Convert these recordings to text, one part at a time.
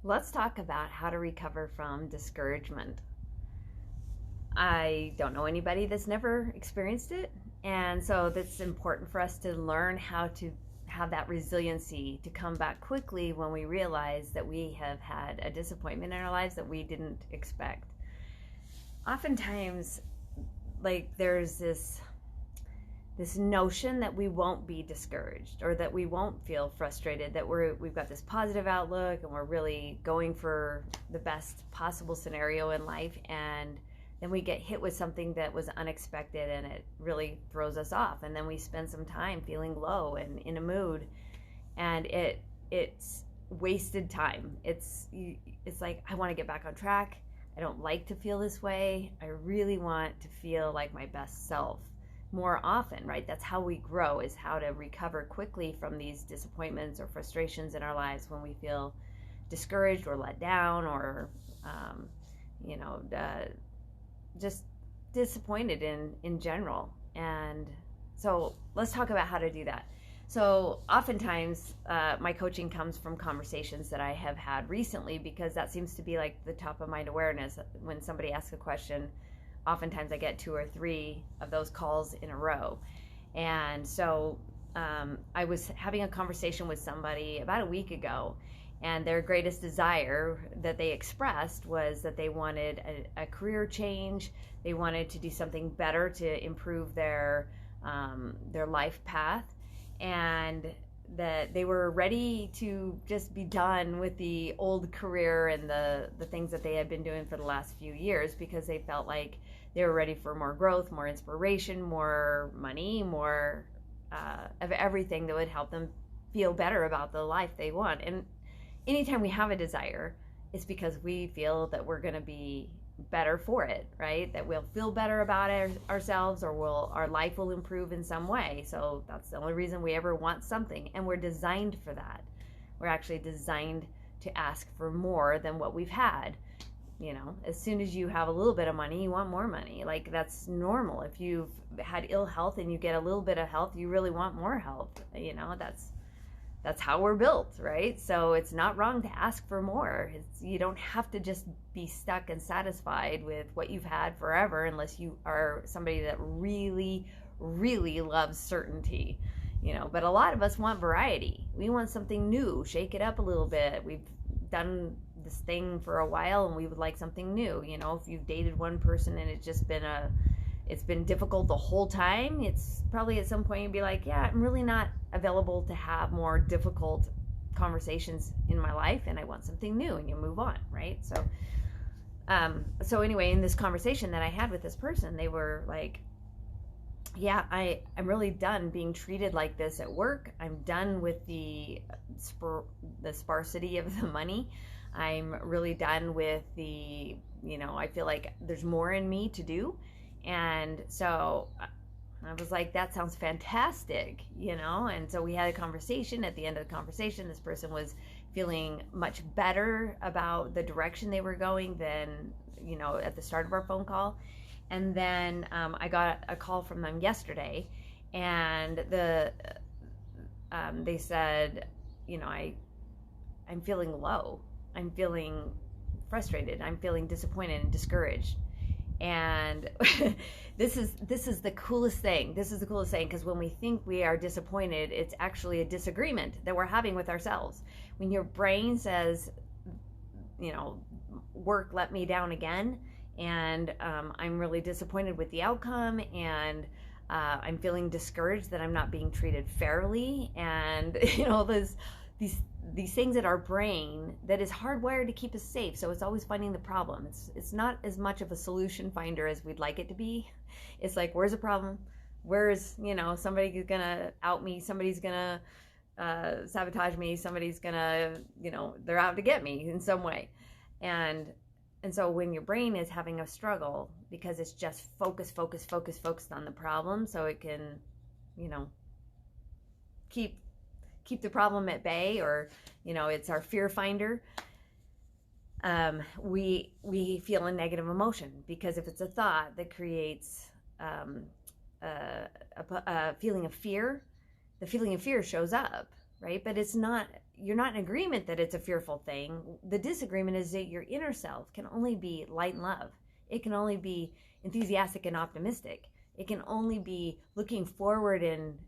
Let's talk about how to recover from discouragement. I don't know anybody that's never experienced it. And so that's important for us to learn how to have that resiliency to come back quickly when we realize that we have had a disappointment in our lives that we didn't expect. Oftentimes, there's this notion that we won't be discouraged or that we won't feel frustrated, that we've got this positive outlook and we're really going for the best possible scenario in life, and then we get hit with something that was unexpected and it really throws us off, and then we spend some time feeling low and in a mood, and it's wasted time. It's like, I want to get back on track. I don't like to feel this way. I really want to feel like my best self more often, right? That's how we grow, is how to recover quickly from these disappointments or frustrations in our lives when we feel discouraged or let down, or um, you know just disappointed in general. And so let's talk about how to do that. So oftentimes, my coaching comes from conversations that I have had recently, because that seems to be like the top of mind awareness. When somebody asks a question, oftentimes I get two or three of those calls in a row. And so I was having a conversation with somebody about a week ago, and their greatest desire that they expressed was that they wanted a career change. They wanted to do something better to improve their life path, and that they were ready to just be done with the old career and the things that they had been doing for the last few years, because they felt like they were ready for more growth, more inspiration, more money, more of everything that would help them feel better about the life they want. And anytime we have a desire, it's because we feel that we're going to be better for it, right? That we'll feel better about ourselves, or our life will improve in some way. So that's the only reason we ever want something, and we're designed for that. We're actually designed to ask for more than what we've had. As soon as you have a little bit of money, you want more money. Like, that's normal. If you've had ill health and you get a little bit of health, you really want more health. That's how we're built, right? So it's not wrong to ask for more. You don't have to just be stuck and satisfied with what you've had forever, unless you are somebody that really, really loves certainty. But a lot of us want variety. We want something new, shake it up a little bit. We've done this thing for a while and we would like something new. If you've dated one person and it's been difficult the whole time, it's probably at some point you'd be like, yeah, I'm really not available to have more difficult conversations in my life, and I want something new, and you move on, right? So anyway, in this conversation that I had with this person, they were like, yeah, I'm really done being treated like this at work. I'm done with the sparsity of the money. I'm really done with I feel like there's more in me to do. And so I was like, that sounds fantastic, And so we had a conversation. At the end of the conversation, this person was feeling much better about the direction they were going than, at the start of our phone call. And then I got a call from them yesterday, and they said, I'm feeling low. I'm feeling frustrated. I'm feeling disappointed and discouraged. And this is the coolest thing. This is the coolest thing, because when we think we are disappointed, it's actually a disagreement that we're having with ourselves. When your brain says, work let me down again, and I'm really disappointed with the outcome, and I'm feeling discouraged that I'm not being treated fairly, and these things in our brain that is hardwired to keep us safe. So it's always finding the problem. It's not as much of a solution finder as we'd like it to be. It's like, where's the problem? Where's, somebody's gonna out me, somebody's gonna sabotage me, somebody's gonna, they're out to get me in some way. And so when your brain is having a struggle, because it's just focused on the problem, so it can, keep the problem at bay, or it's our fear finder. We feel a negative emotion, because if it's a thought that creates a feeling of fear, the feeling of fear shows up, right? But it's not you're not in agreement that it's a fearful thing. The disagreement is that your inner self can only be light and love. It can only be enthusiastic and optimistic. It can only be looking forward and,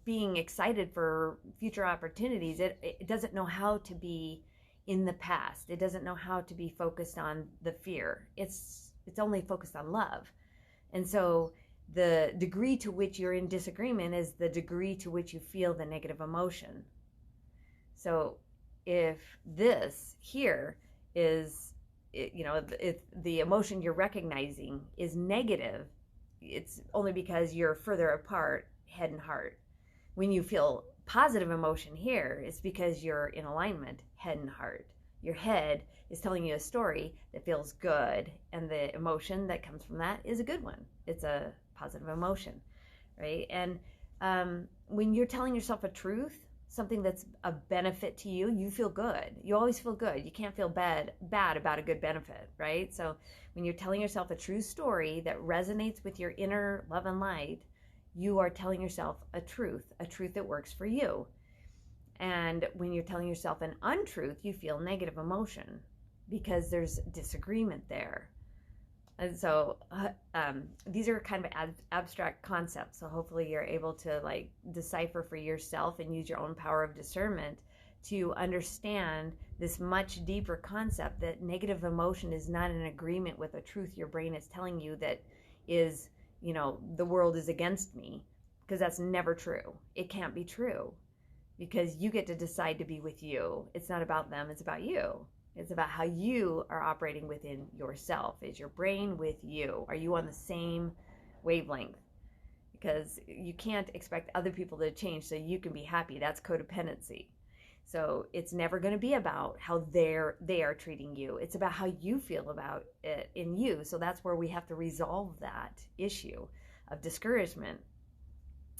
being excited for future opportunities. It doesn't know how to be in the past. It doesn't know how to be focused on the fear. It's only focused on love. And so the degree to which you're in disagreement is the degree to which you feel the negative emotion. So if this here is, if the emotion you're recognizing is negative, it's only because you're further apart, head and heart. When you feel positive emotion here, it's because you're in alignment, head and heart. Your head is telling you a story that feels good, and the emotion that comes from that is a good one. It's a positive emotion, right? And when you're telling yourself a truth, something that's a benefit to you, you feel good. You always feel good. You can't feel bad about a good benefit, right? So when you're telling yourself a true story that resonates with your inner love and light, you are telling yourself a truth that works for you. And when you're telling yourself an untruth, you feel negative emotion because there's disagreement there. And so these are kind of abstract concepts. So hopefully you're able to decipher for yourself and use your own power of discernment to understand this much deeper concept that negative emotion is not in agreement with a truth your brain is telling you that is, the world is against me, because that's never true. It can't be true, because you get to decide to be with you. It's not about them, it's about you. It's about how you are operating within yourself. Is your brain with you? Are you on the same wavelength? Because you can't expect other people to change so you can be happy. That's codependency. So it's never going to be about how they are treating you. It's about how you feel about it in you. So that's where we have to resolve that issue of discouragement.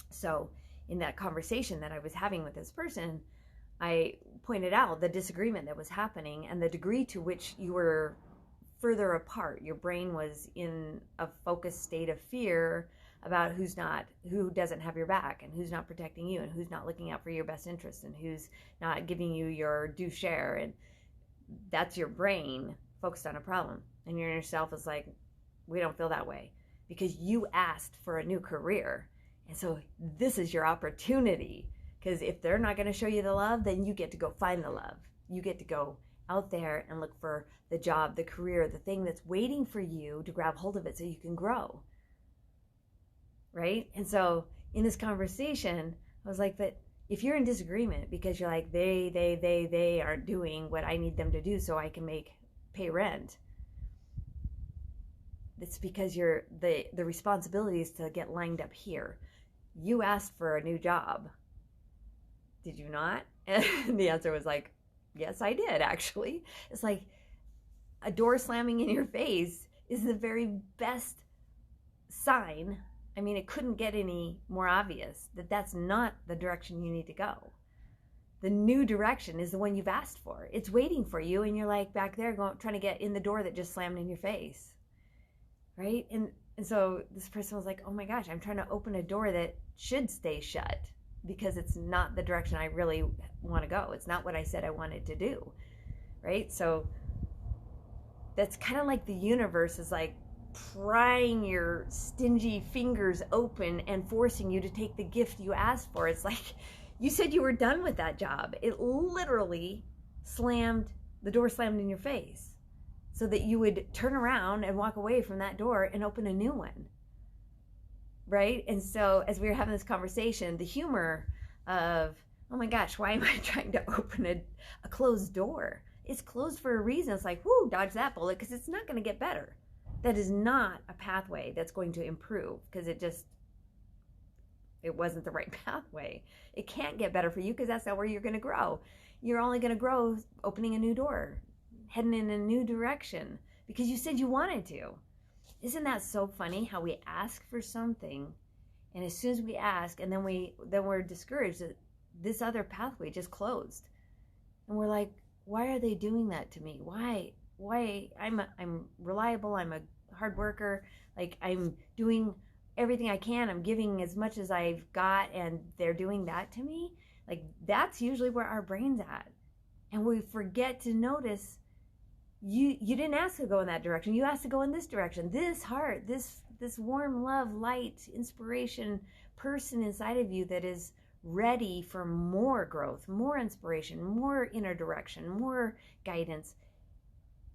So in that conversation that I was having with this person, I pointed out the disagreement that was happening and the degree to which you were further apart. Your brain was in a focused state of fear about who doesn't have your back, and who's not protecting you, and who's not looking out for your best interests, and who's not giving you your due share. And that's your brain focused on a problem. And your inner self is like, we don't feel that way because you asked for a new career. And so this is your opportunity, because if they're not going to show you the love, then you get to go find the love. You get to go out there and look for the job, the career, the thing that's waiting for you to grab hold of it so you can grow. Right? And so in this conversation, I was like, but if you're in disagreement because you're like, they aren't doing what I need them to do so I can pay rent, it's because the responsibility is to get lined up here. You asked for a new job. Did you not? And the answer was like, yes, I did, actually. It's like a door slamming in your face is the very best sign. I mean, it couldn't get any more obvious that that's not the direction you need to go. The new direction is the one you've asked for. It's waiting for you, and you're like back there trying to get in the door that just slammed in your face, right? And so this person was like, oh my gosh, I'm trying to open a door that should stay shut because it's not the direction I really want to go. It's not what I said I wanted to do, right? So that's kind of like the universe is like prying your stingy fingers open and forcing you to take the gift you asked for. It's like you said you were done with that job. It literally the door slammed in your face so that you would turn around and walk away from that door and open a new one, right? And so as we were having this conversation, the humor of, oh my gosh, why am I trying to open a closed door? It's closed for a reason. It's like, whoo, dodge that bullet, because it's not going to get better. That is not a pathway that's going to improve, because it wasn't the right pathway. It can't get better for you because that's not where you're going to grow. You're only going to grow opening a new door, heading in a new direction, because you said you wanted to. Isn't that so funny how we ask for something, and as soon as we ask, and then we're discouraged that this other pathway just closed, and we're like, why are they doing that to me? Why I'm reliable, I'm a hard worker, like I'm doing everything I can, I'm giving as much as I've got, and they're doing that to me? Like that's usually where our brain's at. And we forget to notice you didn't ask to go in that direction. You asked to go in this direction. This heart, this warm love, light, inspiration person inside of you that is ready for more growth, more inspiration, more inner direction, more guidance,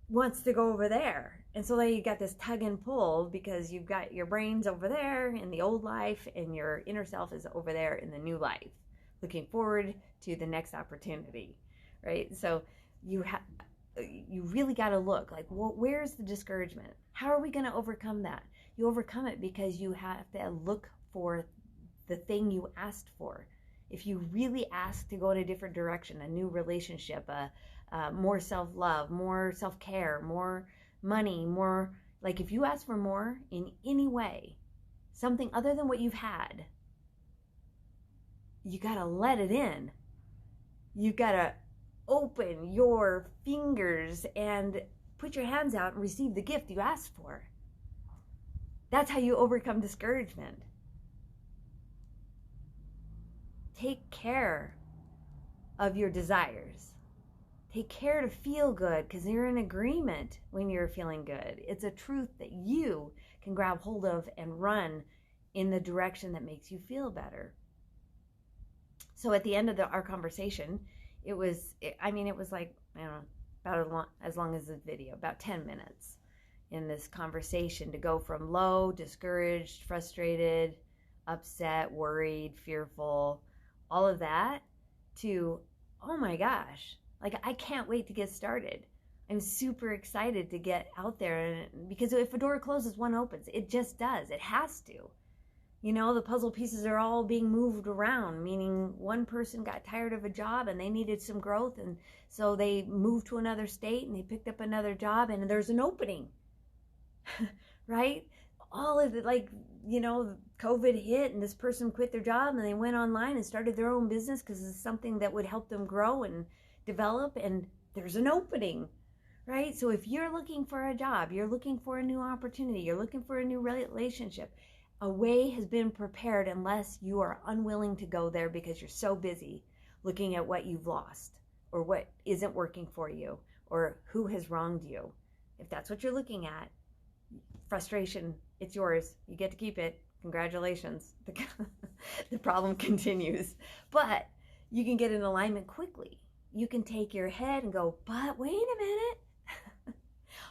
wants to go over there. And so then you got this tug and pull because you've got your brains over there in the old life and your inner self is over there in the new life, looking forward to the next opportunity, right? So you really got to look like, well, where's the discouragement? How are we going to overcome that? You overcome it because you have to look for the thing you asked for. If you really ask to go in a different direction, a new relationship, more self-love, more self-care, more money, more, like if you ask for more in any way, something other than what you've had, you got to let it in. You got to open your fingers and put your hands out and receive the gift you asked for. That's how you overcome discouragement. Take care of your desires. Take care to feel good because you're in agreement when you're feeling good. It's a truth that you can grab hold of and run in the direction that makes you feel better. So at the end of our conversation, it was like, I don't know, about as long as the video, about 10 minutes in this conversation to go from low, discouraged, frustrated, upset, worried, fearful, all of that to, oh my gosh, like I can't wait to get started. I'm super excited to get out there, because if a door closes, one opens. It just does. It has to. You know, the puzzle pieces are all being moved around, meaning one person got tired of a job and they needed some growth, and so they moved to another state and they picked up another job and there's an opening, right? All of it, like, you know, COVID hit and this person quit their job and they went online and started their own business because it's something that would help them grow and develop, and there's an opening, right? So if you're looking for a job, you're looking for a new opportunity, you're looking for a new relationship, a way has been prepared unless you are unwilling to go there because you're so busy looking at what you've lost or what isn't working for you or who has wronged you. If that's what you're looking at, frustration, it's yours. You get to keep it. Congratulations. The problem continues. But you can get in alignment quickly. You can take your head and go, but wait a minute.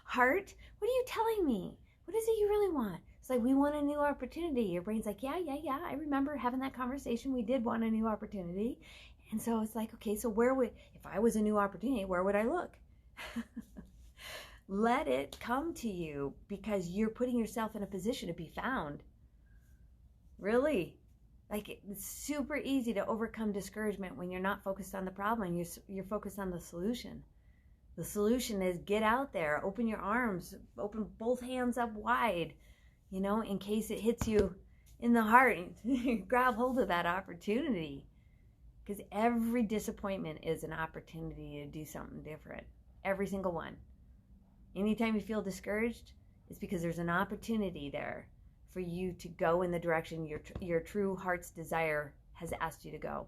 Heart, what are you telling me? What is it you really want? It's like, we want a new opportunity. Your brain's like, yeah. I remember having that conversation. We did want a new opportunity. And so it's like, okay, so if I was a new opportunity, where would I look? Let it come to you because you're putting yourself in a position to be found. Really. Like, it's super easy to overcome discouragement when you're not focused on the problem. You're focused on the solution. The solution is get out there, open your arms, open both hands up wide, you know, in case it hits you in the heart. Grab hold of that opportunity, because every disappointment is an opportunity to do something different. Every single one. Anytime you feel discouraged, it's because there's an opportunity there for you to go in the direction your true heart's desire has asked you to go.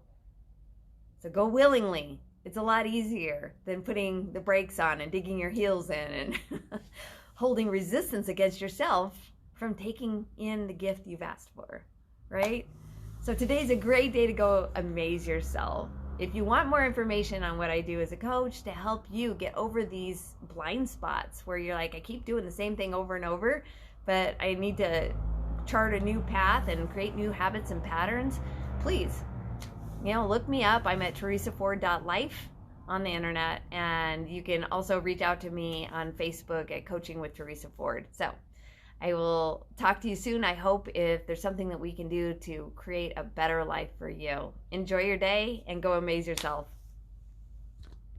So go willingly. It's a lot easier than putting the brakes on and digging your heels in and holding resistance against yourself from taking in the gift you've asked for, right? So today's a great day to go amaze yourself. If you want more information on what I do as a coach to help you get over these blind spots where you're like, I keep doing the same thing over and over, but I need to chart a new path and create new habits and patterns, please, you know, look me up. I'm at teresaford.life on the internet, and you can also reach out to me on Facebook at Coaching with Teresa Ford. So I will talk to you soon. I hope if there's something that we can do to create a better life for you. Enjoy your day and go amaze yourself.